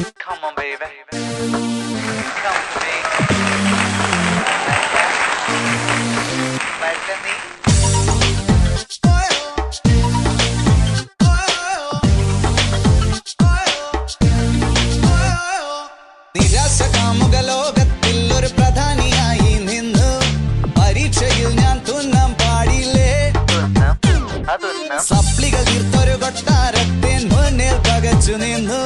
Come on, baby. Come to me. Welcome me. നിരാശകാമുകലോകത്തിൽ ഒരു പ്രധാനിയായി നിന്ന് പരീക്ഷയിൽ ഞാൻ തുന്നാൻ പാടില്ലേ. സപ്ലികൾ തീർത്തൊരു കൊട്ടാരത്തെ മുന്നിൽ പകച്ചു നിന്നു.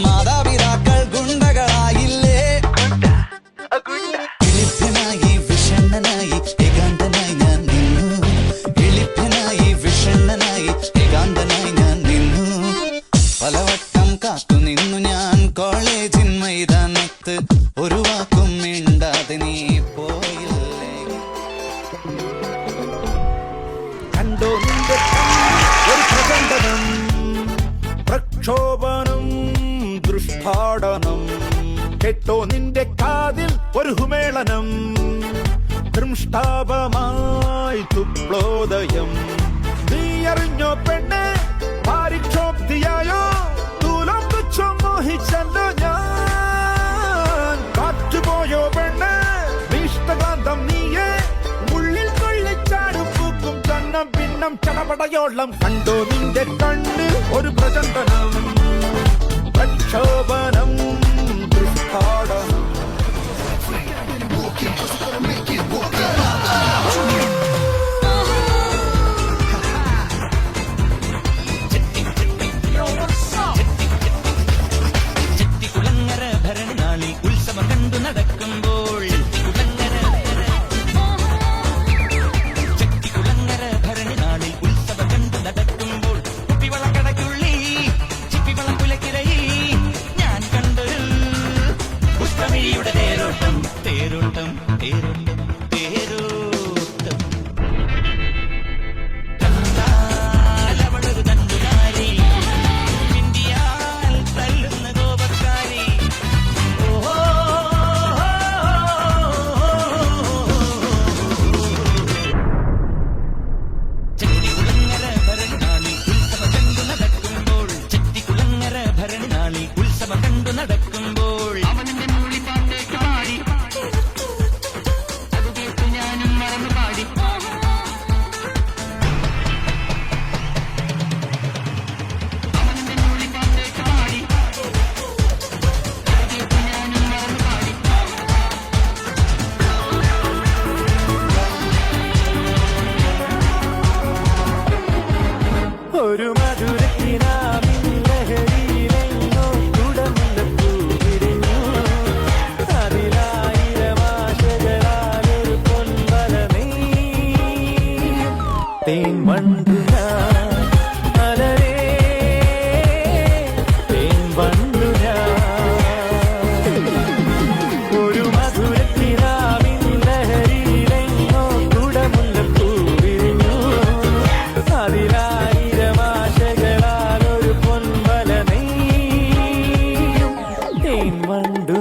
മാതാപിതാക്കൾ ഗുണ്ടകളായില്ലേ. എളിപ്പനായി വിഷണ്ണനായി ഏകാന്തനായി ഞാൻ നിന്നു. എളിപ്പനായി വിഷണ്ണനായി ഏകാന്തനായി ഞാൻ നിന്നു. പലവട്ടം കാത്തു നിന്നു ഞാൻ കോളേജിൻ മൈതാനത്ത്. ഒരു വാക്കും മിണ്ടാതെ നീ പോയില്ലേ. കണ്ടോ നിന്റെ ഒരു പ്രചണ്ഡനം, പ്രക്ഷോഭനം, ദൃഷ്ടാടനം. കേട്ടോ നിന്റെ കാതിൽ ഒരു ഹുമേളനം, ദൃഷ്ടാപമായി തുപ്ലോദയം. നീ അറിഞ്ഞോ പെണ്ണ് പാരിക്ഷോബ്ധിയായോ, തൂലം തുച്ഛം മോഹിച്ചല്ലോ ഞാൻ. കാറ്റുപോയോ പെണ്ണ് ഭീഷ്ടകാന്തം നീയേ, ഉള്ളിൽ കൊള്ളിച്ചാടുപ്പൂക്കും ചന്നം പിന്നം ചടപടയോളം. കണ്ടോ നിന്റെ കണ്ണ് ഒരു പ്രചണ്ഡനം, പ്രക്ഷോഭനം, ദൃഷ്ടാടനം. ചെത്തികുളങ്ങര ഭരണനാളിൽ ഉത്സവം കണ്ടു നടക്കുമ്പോൾ, ചെത്തികുളങ്ങര ഭരണനാളിൽ ഉത്സവം കണ്ടു നടക്കുമ്പോൾ, കുപ്പിവളക്കടയ്ക്കുള്ളിൽ ചിപ്പിവളം പുലക്കിരയിൽ ഞാൻ കണ്ടൊരു പുഷ്പമിഴിയുടെ തേരോട്ടം, തേരോട്ടം, തേരോട്ടം, തേരോട്ടം. അവളൊരു തണ്ടുകാരി, ഇന്ത്യയാൽ തല്ലുന്ന ഗോപക്കാരി. ചെത്തികുളങ്ങര ഭരണനാളിൽ ഉത്സവം കണ്ടു നടക്കുമ്പോൾ, ചെത്തികുളങ്ങര ഭരണനാളിൽ ഉത്സവം കണ്ടു നടക്കുമ്പോൾ, അവനെന്റെ മൂളി പാട്ടേക്ക് പാടി, അത് കേട്ട് ഞാനും മറന്നു പാടി. അവനെന്റെ മൂളി പാട്ടേക്ക് പാടി, അത് കേട്ട് ഞാനും മറന്നു പാടി. ഒരു മധുരത്തിനാമിൻ ലഹരിയിലെങ്ങോ കുടമുല്ലപ്പൂ വിരിഞ്ഞു. അതിലായിരം ആശകളാലൊരു പൊൻവല നെയ്യും. തേൻവണ്ടു ഞാൻ അലരേ, തേൻവണ്ടു ഞാൻ. ഒരു മധുരത്തിനാമിൻ ലഹരിയിലെങ്ങോ കുടമുല്ലപ്പൂ വിരിഞ്ഞു. അതിലായിരം ആശകളാലൊരു പൊൻവല നെയ്യും. തേൻവണ്ടു